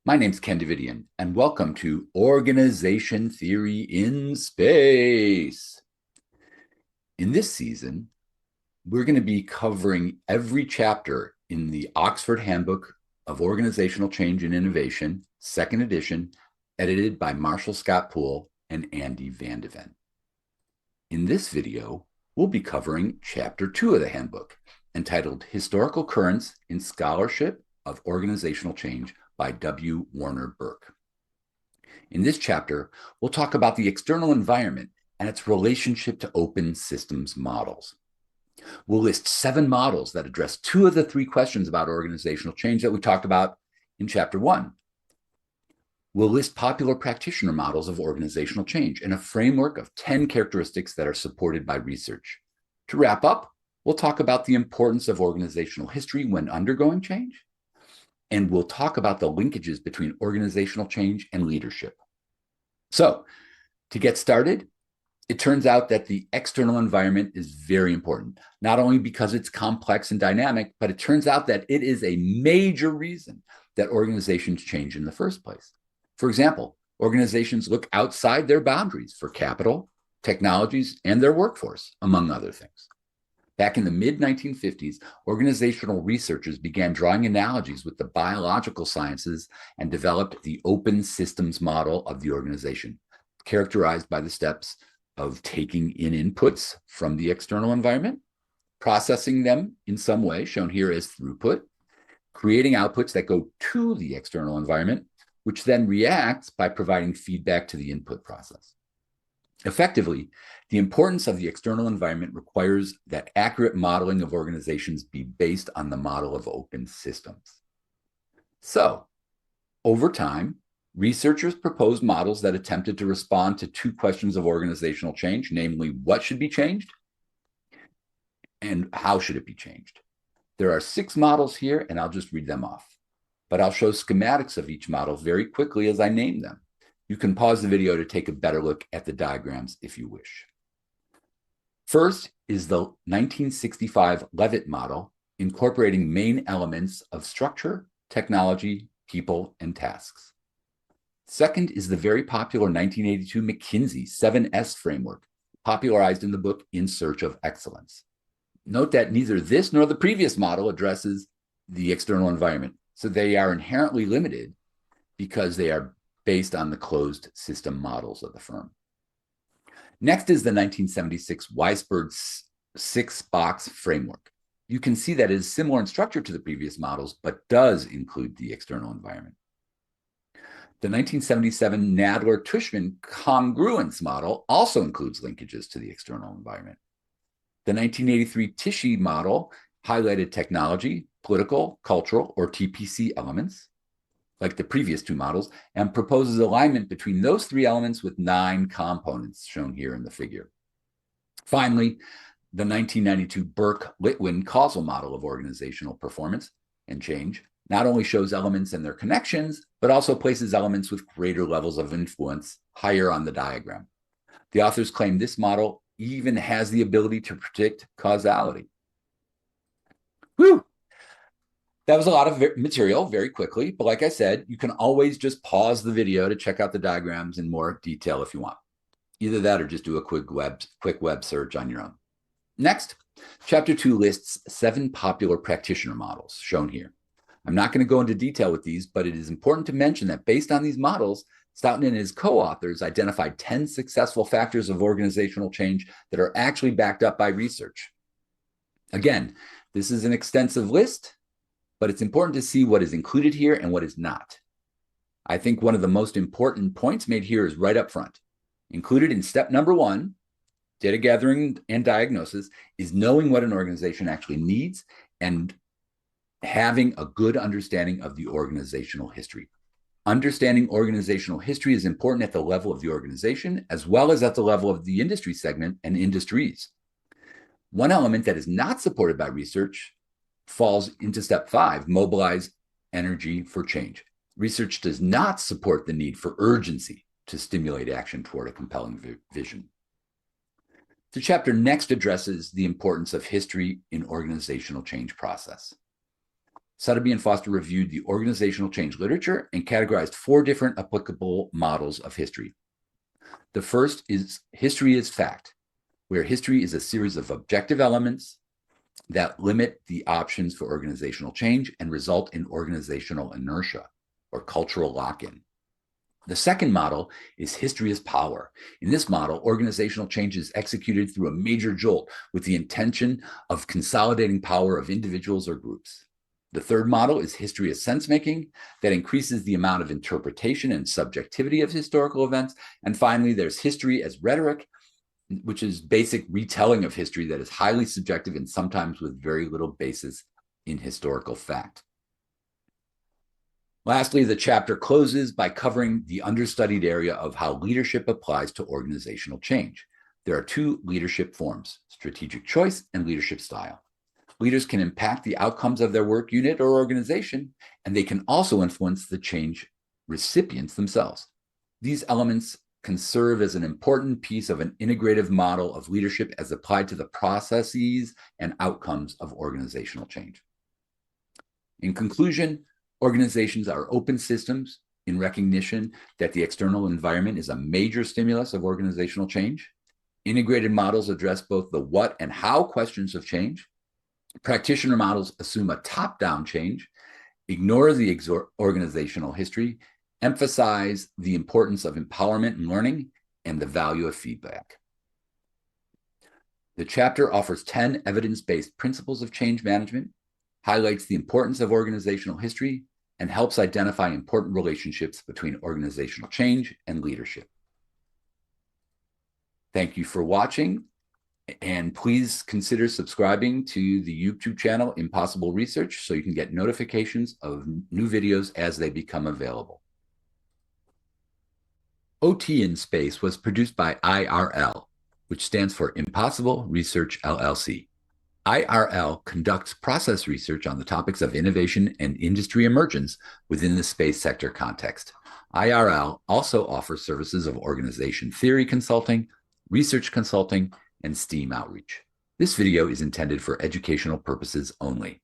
My name's Ken Davidian, and welcome to Organization Theory in Space. In this season, we're going to be covering every chapter in the Oxford Handbook of Organizational Change and Innovation, second edition, edited by Marshall Scott Poole and Andy Van de Ven. In this video, we'll be covering Chapter 2 of the handbook, entitled Historical Currents in Scholarship of Organizational Change by W. Warner Burke. In this chapter, we'll talk about the external environment and its relationship to open systems models. We'll list 7 models that address 2 of the 3 questions about organizational change that we talked about in Chapter 1. We'll list popular practitioner models of organizational change and a framework of 10 characteristics that are supported by research. To wrap up, we'll talk about the importance of organizational history when undergoing change, and we'll talk about the linkages between organizational change and leadership. So, to get started, it turns out that the external environment is very important, not only because it's complex and dynamic, but it turns out that it is a major reason that organizations change in the first place. For example, organizations look outside their boundaries for capital, technologies, and their workforce, among other things. Back in the mid-1950s, organizational researchers began drawing analogies with the biological sciences and developed the open systems model of the organization, characterized by the steps of taking in inputs from the external environment, processing them in some way, shown here as throughput, creating outputs that go to the external environment, which then reacts by providing feedback to the input process. Effectively, the importance of the external environment requires that accurate modeling of organizations be based on the model of open systems. So, over time, researchers proposed models that attempted to respond to 2 questions of organizational change, namely, what should be changed and how should it be changed? There are 6 models here, and I'll just read them off. But I'll show schematics of each model very quickly as I name them. You can pause the video to take a better look at the diagrams if you wish. First is the 1965 Levitt model, incorporating main elements of structure, technology, people, and tasks. Second is the very popular 1982 McKinsey 7S framework, popularized in the book In Search of Excellence. Note that neither this nor the previous model addresses the external environment, so they are inherently limited because they are based on the closed system models of the firm. Next is the 1976 Weisberg 6-box framework. You can see that it is similar in structure to the previous models, but does include the external environment. The 1977 Nadler-Tushman congruence model also includes linkages to the external environment. The 1983 Tichy model highlighted technology, political, cultural, or TPC elements, like the previous 2 models, and proposes alignment between those 3 elements with 9 components shown here in the figure. Finally, the 1992 Burke-Litwin causal model of organizational performance and change not only shows elements and their connections, but also places elements with greater levels of influence higher on the diagram. The authors claim this model even has the ability to predict causality. Whew! That was a lot of material very quickly, but like I said, you can always just pause the video to check out the diagrams in more detail if you want. Either that or just do a quick web search on your own. Next, Chapter 2 lists 7 popular practitioner models shown here. I'm not going to go into detail with these, but it is important to mention that based on these models, Stoughton and his co-authors identified 10 successful factors of organizational change that are actually backed up by research. Again, this is an extensive list, but it's important to see what is included here and what is not. I think one of the most important points made here is right up front. Included in step number 1, data gathering and diagnosis, is knowing what an organization actually needs and having a good understanding of the organizational history. Understanding organizational history is important at the level of the organization, as well as at the level of the industry segment and industries. One element that is not supported by research falls into step 5, mobilize energy for change. Research does not support the need for urgency to stimulate action toward a compelling vision. The chapter next addresses the importance of history in organizational change process. Sotheby and Foster reviewed the organizational change literature and categorized 4 different applicable models of history. The first is history as fact, where history is a series of objective elements that limit the options for organizational change and result in organizational inertia or cultural lock-in. The second model is history as power. In this model, organizational change is executed through a major jolt with the intention of consolidating power of individuals or groups. The third model is history as sense-making that increases the amount of interpretation and subjectivity of historical events. And finally, there's history as rhetoric, which is basic retelling of history that is highly subjective and sometimes with very little basis in historical fact. Lastly, the chapter closes by covering the understudied area of how leadership applies to organizational change. There are 2 leadership forms, strategic choice and leadership style. Leaders can impact the outcomes of their work unit or organization, and they can also influence the change recipients themselves. These elements can serve as an important piece of an integrative model of leadership as applied to the processes and outcomes of organizational change. In conclusion, organizations are open systems in recognition that the external environment is a major stimulus of organizational change. Integrated models address both the what and how questions of change. Practitioner models assume a top-down change, ignore the organizational history, emphasize the importance of empowerment and learning, and the value of feedback. The chapter offers 10 evidence-based principles of change management, highlights the importance of organizational history, and helps identify important relationships between organizational change and leadership. Thank you for watching, and please consider subscribing to the YouTube channel Impossible Research so you can get notifications of new videos as they become available. OT in Space was produced by IRL, which stands for Impossible Research LLC. IRL conducts process research on the topics of innovation and industry emergence within the space sector context. IRL also offers services of organization theory consulting, research consulting, and STEAM outreach. This video is intended for educational purposes only.